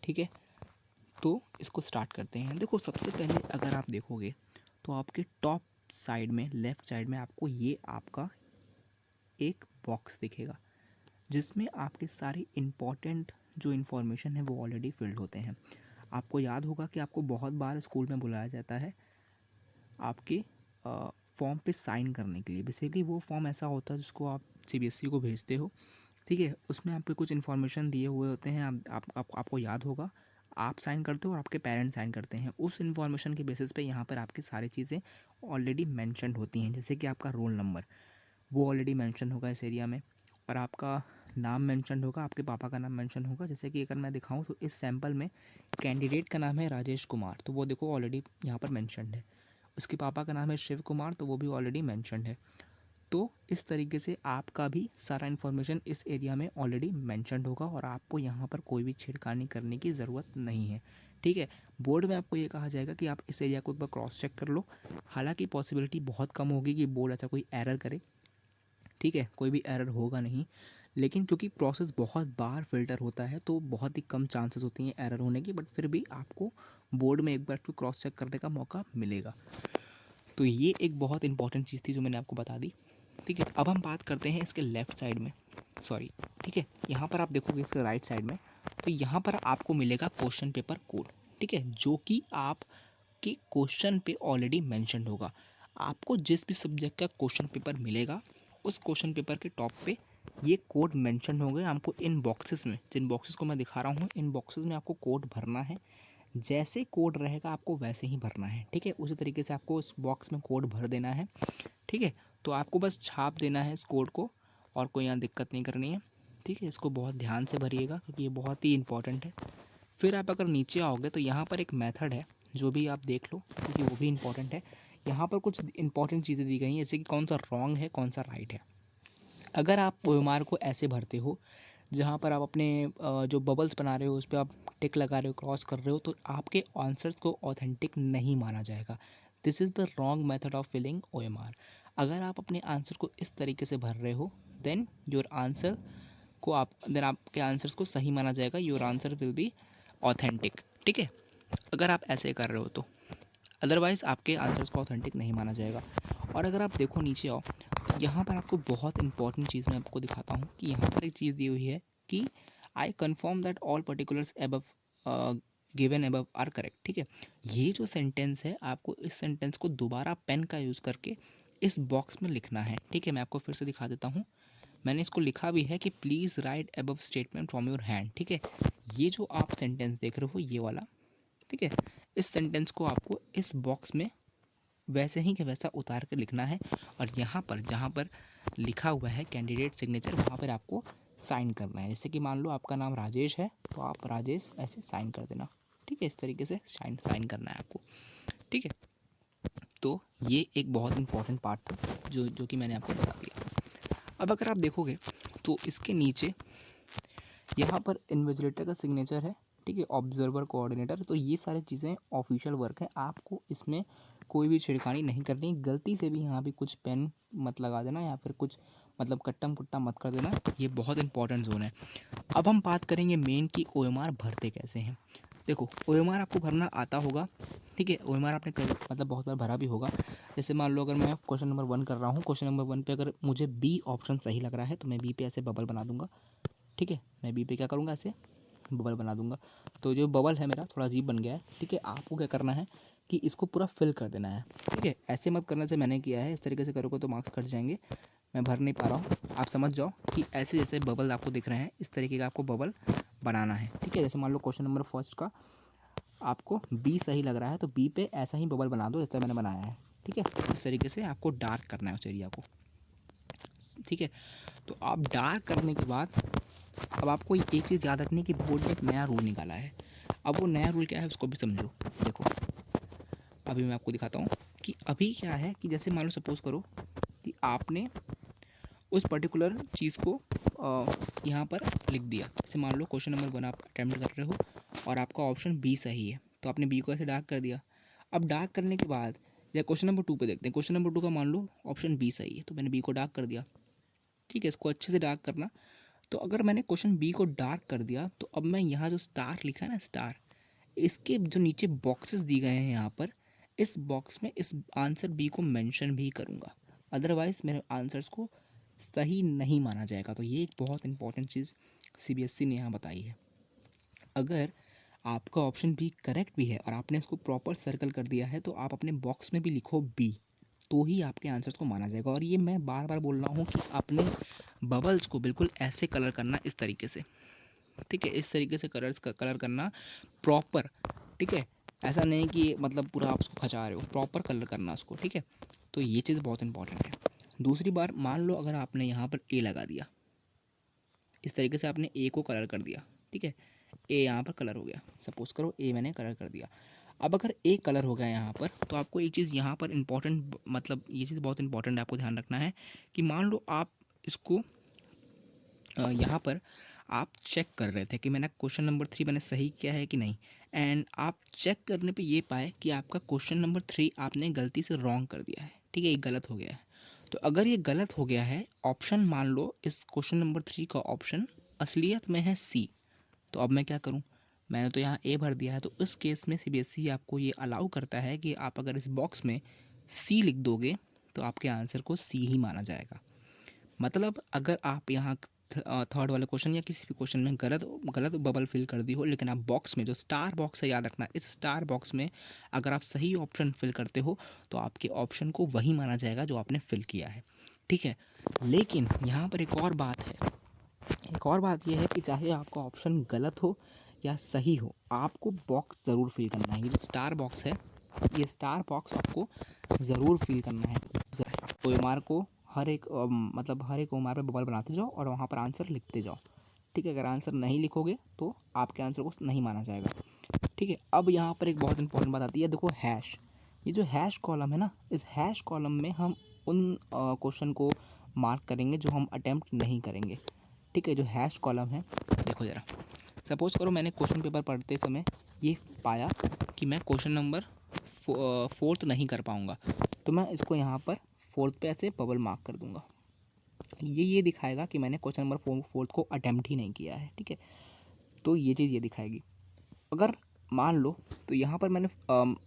ठीक है, तो इसको स्टार्ट करते हैं। देखो सबसे पहले अगर आप देखोगे तो आपके टॉप साइड में, लेफ़्ट साइड में आपको ये आपका एक बॉक्स दिखेगा जिसमें आपके सारे इम्पॉर्टेंट जो इन्फॉर्मेशन है वो ऑलरेडी फिल्ड होते हैं। आपको याद होगा कि आपको बहुत बार स्कूल में बुलाया जाता है आपके फॉर्म पे साइन करने के लिए। बेसिकली वो फॉर्म ऐसा होता है जिसको आप सीबीएसई को भेजते हो, ठीक है। उसमें आपको कुछ इन्फॉर्मेशन दिए हुए होते हैं, आपको याद होगा, आप साइन करते हो और आपके पेरेंट्स साइन करते हैं। उस इन्फॉर्मेशन के बेसिस पे यहाँ पर आपकी सारी चीज़ें ऑलरेडी मेंशन होती हैं। जैसे कि आपका रोल नंबर वो ऑलरेडी मेंशन होगा इस एरिया में, और आपका नाम मेंशन होगा, आपके पापा का नाम मेंशन होगा। जैसे कि अगर मैं दिखाऊं तो इस सैंपल में कैंडिडेट का नाम है राजेश कुमार, तो वो देखो ऑलरेडी यहाँ पर मेंशनड है। उसके पापा का नाम है शिव कुमार, तो वो भी ऑलरेडी मेंशनड है। तो इस तरीके से आपका भी सारा इन्फॉर्मेशन इस एरिया में ऑलरेडी मेंशनड होगा और आपको यहाँ पर कोई भी छेड़खानी करने की ज़रूरत नहीं है, ठीक है। बोर्ड में आपको ये कहा जाएगा कि आप इस एरिया को एक बार क्रॉस चेक कर लो। हालांकि पॉसिबिलिटी बहुत कम होगी कि बोर्ड ऐसा कोई एरर करे, ठीक है, कोई भी एरर होगा नहीं। लेकिन क्योंकि प्रोसेस बहुत बार फ़िल्टर होता है तो बहुत ही कम चांसेस होती हैं एरर होने की, बट फिर भी आपको बोर्ड में एक बार इसको क्रॉस चेक करने का मौका मिलेगा। तो ये एक बहुत इंपॉर्टेंट चीज़ थी जो मैंने आपको बता दी, ठीक है। अब हम बात करते हैं इसके लेफ़्ट साइड में, सॉरी, ठीक है। यहाँ पर आप देखोगे इसके राइट साइड में, तो यहाँ पर आपको मिलेगा क्वेश्चन पेपर कोड, ठीक है, जो कि आपके क्वेश्चन पे ऑलरेडी मेंशन्ड होगा। आपको जिस भी सब्जेक्ट का क्वेश्चन पेपर मिलेगा उस क्वेश्चन पेपर के टॉप पे ये कोड मेंशन होंगे। आपको इन बॉक्सेस में, जिन बॉक्सेस को मैं दिखा रहा हूँ, इन बॉक्सेस में आपको कोड भरना है। जैसे कोड रहेगा आपको वैसे ही भरना है, ठीक है। उसी तरीके से आपको उस बॉक्स में कोड भर देना है, ठीक है। तो आपको बस छाप देना है इस कोड को और कोई यहाँ दिक्कत नहीं करनी है, ठीक है। इसको बहुत ध्यान से भरिएगा क्योंकि ये बहुत ही इंपॉर्टेंट है। फिर आप अगर नीचे आओगे तो यहाँ पर एक मेथड है, जो भी आप देख लो क्योंकि वो भी इंपॉर्टेंट है। यहाँ पर कुछ इंपॉर्टेंट चीज़ें दी गई हैं, जैसे कि कौन सा रॉन्ग है कौन सा राइट है। अगर आप ओएमआर को ऐसे भरते हो जहाँ पर आप अपने जो बबल्स बना रहे हो उस पर आप टिक लगा रहे हो, क्रॉस कर रहे हो, तो आपके आंसर्स को ऑथेंटिक नहीं माना जाएगा। This is the wrong method of filling OMR. अगर आप अपने आंसर को इस तरीके से भर रहे हो देन योर आंसर को आप देन आपके आंसर्स को सही माना जाएगा, your answer will be authentic, ठीक है। अगर आप ऐसे कर रहे हो तो अदरवाइज़ आपके आंसर्स को ऑथेंटिक नहीं माना जाएगा। और अगर आप देखो नीचे आओ, यहाँ पर आपको बहुत इंपॉर्टेंट चीज़ मैं आपको दिखाता हूँ कि यहाँ पर एक चीज़ दी हुई है कि I confirm that all particulars above given above are correct, ठीक है। ये जो सेंटेंस है आपको इस सेंटेंस को दोबारा पेन का यूज़ करके इस बॉक्स में लिखना है, ठीक है। मैं आपको फिर से दिखा देता हूँ। मैंने इसको लिखा भी है कि please write above statement from your hand, ठीक है। ये जो आप सेंटेंस देख रहे हो ये वाला, ठीक है, इस सेंटेंस को आपको इस बॉक्स में वैसे ही कि वैसा उतार कर लिखना है। और यहाँ पर जहाँ पर लिखा हुआ है कैंडिडेट सिग्नेचर, वहाँ पर आपको साइन करना है। जैसे कि मान लो आपका नाम राजेश है तो आप राजेश ऐसे साइन कर देना, ठीक है। इस तरीके से साइन साइन करना है आपको, ठीक है। तो ये एक बहुत इंपॉर्टेंट पार्ट था जो कि मैंने आपको बता दिया। अब अगर आप देखोगे तो इसके नीचे यहाँ पर इन्विजिलेटर का सिग्नेचर है, ठीक है, ऑब्जर्वर कोऑर्डिनेटर। तो ये सारी चीज़ें ऑफिशियल वर्क है, आपको इसमें कोई भी छिड़खानी नहीं करनी। गलती से भी यहाँ भी कुछ पेन मत लगा देना या फिर कुछ मतलब कट्टम कुट्टा मत कर देना, ये बहुत इंपॉर्टेंट जोन है। अब हम बात करेंगे मेन की ओएमआर भरते कैसे हैं। देखो ओएमआर आपको भरना आता होगा, ठीक है। ओएमआर आपने मतलब बहुत बार भरा भी होगा। जैसे मान लो अगर मैं क्वेश्चन नंबर 1 कर रहा हूँ, क्वेश्चन नंबर 1 पे अगर मुझे बी ऑप्शन सही लग रहा है तो मैं बी पे ऐसे बबल बना दूंगा, ठीक है। मैं बी पे क्या करूँगा, ऐसे बबल बना दूंगा। तो जो बबल है मेरा थोड़ा अजीब बन गया है, ठीक है। आपको क्या करना है कि इसको पूरा फिल कर देना है, ठीक है। ऐसे मत करने से मैंने किया है, इस तरीके से करोगे तो मार्क्स कट जाएंगे। मैं भर नहीं पा रहा हूँ, आप समझ जाओ कि ऐसे जैसे बबल आपको दिख रहे हैं इस तरीके का आपको बबल बनाना है, ठीक है। जैसे मान लो क्वेश्चन नंबर फर्स्ट का आपको बी सही लग रहा है तो बी पे ऐसा ही बबल बना दो जैसे मैंने बनाया है, ठीक है। इस तरीके से आपको डार्क करना है उस एरिया को, ठीक है। तो आप डार्क करने के बाद अब आपको एक चीज़ याद रखनी है कि बोर्ड ने एक नया रूल निकाला है। अब वो नया रूल क्या है उसको भी समझो। देखो अभी मैं आपको दिखाता हूँ कि अभी क्या है कि जैसे मान लो सपोज़ करो कि आपने उस पर्टिकुलर चीज़ को यहाँ पर लिख दिया। जैसे मान लो क्वेश्चन नंबर 1 आप अटैम्प्ट कर रहे हो और आपका ऑप्शन बी सही है, तो आपने बी को ऐसे डार्क कर दिया। अब डार्क करने के बाद या क्वेश्चन नंबर 2 पे देखते हैं। क्वेश्चन नंबर 2 का मान लो ऑप्शन बी सही है तो मैंने बी को डार्क कर दिया, ठीक है। इसको अच्छे से डार्क करना तो अगर मैंने क्वेश्चन बी को डार्क कर दिया तो अब मैं यहाँ जो स्टार लिखा है ना, स्टार, इसके जो नीचे बॉक्सेस दी गए हैं यहाँ पर, इस बॉक्स में इस आंसर बी को मेंशन भी करूँगा, अदरवाइज़ मेरे आंसर्स को सही नहीं माना जाएगा। तो ये एक बहुत इंपॉर्टेंट चीज़ सीबीएसई ने यहाँ बताई है। अगर आपका ऑप्शन बी करेक्ट भी है और आपने इसको प्रॉपर सर्कल कर दिया है तो आप अपने बॉक्स में भी लिखो बी, तो ही आपके आंसर्स को माना जाएगा। और ये मैं बार बार बोल रहा हूँ कि अपने बबल्स को बिल्कुल ऐसे कलर करना, इस तरीके से, ठीक है, इस तरीके से कलर करना प्रॉपर, ठीक है, ऐसा नहीं कि मतलब पूरा आप उसको खचा रहे हो, प्रॉपर कलर करना उसको, ठीक है। तो ये चीज़ बहुत इंपॉर्टेंट है। दूसरी बार मान लो अगर आपने यहाँ पर ए लगा दिया, इस तरीके से आपने ए को कलर कर दिया, ठीक है, ए यहाँ पर कलर हो गया, सपोज करो ए मैंने कलर कर दिया। अब अगर ए कलर हो गया यहाँ पर, तो आपको एक चीज़ यहाँ पर इंपॉर्टेंट, मतलब ये चीज़ बहुत इंपॉर्टेंट है, आपको ध्यान रखना है कि मान लो आप इसको यहाँ पर आप चेक कर रहे थे कि मैंने क्वेश्चन नंबर 3 मैंने सही किया है कि नहीं, एंड आप चेक करने पे ये पाए कि आपका क्वेश्चन नंबर 3 आपने गलती से रॉन्ग कर दिया है, ठीक है, ये गलत हो गया है। तो अगर ये गलत हो गया है, ऑप्शन मान लो इस क्वेश्चन नंबर 3 का ऑप्शन असलियत में है सी, तो अब मैं क्या करूँ, मैंने तो यहाँ ए भर दिया है, तो इस केस में सीबीएसई आपको ये अलाउ करता है कि आप अगर इस बॉक्स में सी लिख दोगे तो आपके आंसर को सी ही माना जाएगा। मतलब अगर आप यहाँ थर्ड वाले क्वेश्चन या किसी भी क्वेश्चन में गलत गलत बबल फिल कर दी हो, लेकिन आप बॉक्स में जो स्टार बॉक्स है, याद रखना, इस स्टार बॉक्स में अगर आप सही ऑप्शन फिल करते हो तो आपके ऑप्शन को वही माना जाएगा जो आपने फिल किया है, ठीक है। लेकिन यहाँ पर एक और बात है, एक और बात यह है कि चाहे आपका ऑप्शन गलत हो या सही हो, आपको बॉक्स ज़रूर फिल करना है। ये जो स्टार बॉक्स है, ये स्टार बॉक्स आपको ज़रूर फिल करना है। ओएमआर को हर एक मतलब हर एक ओएमआर पे बबल बनाते जाओ और वहाँ पर आंसर लिखते जाओ, ठीक है। अगर आंसर नहीं लिखोगे तो आपके आंसर को नहीं माना जाएगा, ठीक है। अब यहाँ पर एक बहुत इंपॉर्टेंट बात आती है, देखो हैश, ये जो हैश कॉलम है ना, इस हैश कॉलम में हम उन क्वेश्चन को मार्क करेंगे जो हम अटैम्प्ट नहीं करेंगे, ठीक है। जो हैश कॉलम है, देखो ज़रा, सपोज करो मैंने क्वेश्चन पेपर पढ़ते समय ये पाया कि मैं क्वेश्चन नंबर 4 नहीं कर पाऊँगा, तो मैं इसको यहाँ पर 4 पे ऐसे बबल मार्क कर दूँगा। ये दिखाएगा कि मैंने क्वेश्चन नंबर 4 को अटैम्प्ट ही नहीं किया है, ठीक है। तो ये चीज़ ये दिखाएगी। अगर मान लो, तो यहाँ पर मैंने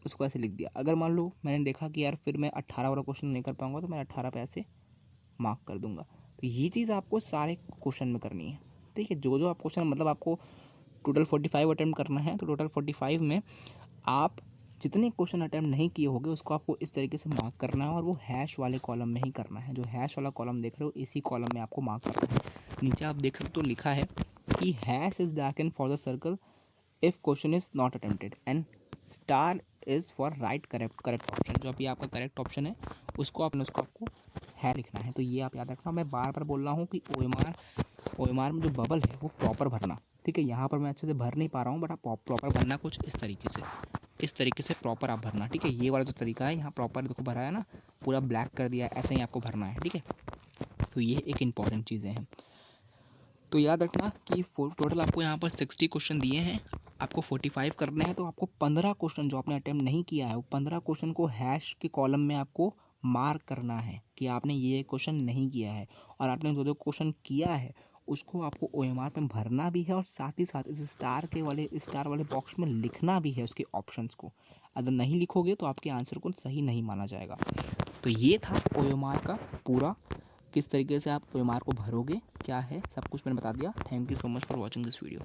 उसको ऐसे लिख दिया, अगर मान लो मैंने देखा कि यार फिर मैं 18 वाला क्वेश्चन नहीं कर पाऊँगा, तो मैं 18 पे ऐसे मार्क कर दूँगा। तो ये चीज़ आपको सारे क्वेश्चन में करनी है, ठीक है। जो जो आप क्वेश्चन, मतलब आपको टोटल 45 अटैम्प्ट करना है, तो टोटल 45 में आप जितने क्वेश्चन अटैम्प्ट नहीं किए होंगे उसको आपको इस तरीके से मार्क करना है, और वो हैश वाले कॉलम में ही करना है। जो हैश वाला कॉलम देख रहे हो, इसी कॉलम में आपको मार्क करना है। नीचे आप देख सकते हो, तो लिखा है कि hash is darken for the circle if question is not attempted and star is for right correct option. जो अभी आपका करेक्ट ऑप्शन है उसको आपको है लिखना है। तो ये आप याद रखना। मैं बार बार बोल रहा हूँ कि ओएमआर में जो बबल है वो प्रॉपर भरना, ठीक है। यहाँ पर मैं अच्छे से भर नहीं पा रहा हूँ, बट आप प्रॉपर भरना कुछ इस तरीके से प्रॉपर आप भरना, ठीक है। ये वाला जो तरीका है, यहाँ प्रॉपर देखो भरा है ना, पूरा ब्लैक कर दिया है, ऐसे ही आपको भरना है, ठीक है। तो ये एक इंपॉर्टेंट चीज़ें हैं। तो याद रखना कि टोटल आपको यहाँ पर 60 क्वेश्चन दिए हैं, आपको 45 करने हैं। तो आपको 15 क्वेश्चन जो आपने अटैम्प्ट नहीं किया है, वो 15 क्वेश्चन को हैश के कॉलम में आपको मार्क करना है कि आपने ये क्वेश्चन नहीं किया है, और आपने जो जो क्वेश्चन किया है उसको आपको ओएमआर में भरना भी है, और साथ ही साथ इस स्टार वाले बॉक्स में लिखना भी है उसके ऑप्शंस को। अगर नहीं लिखोगे तो आपके आंसर को सही नहीं माना जाएगा। तो ये था ओएमआर का पूरा, किस तरीके से आप ओएमआर को भरोगे, क्या है सब कुछ मैंने बता दिया। Thank you so much for watching this video.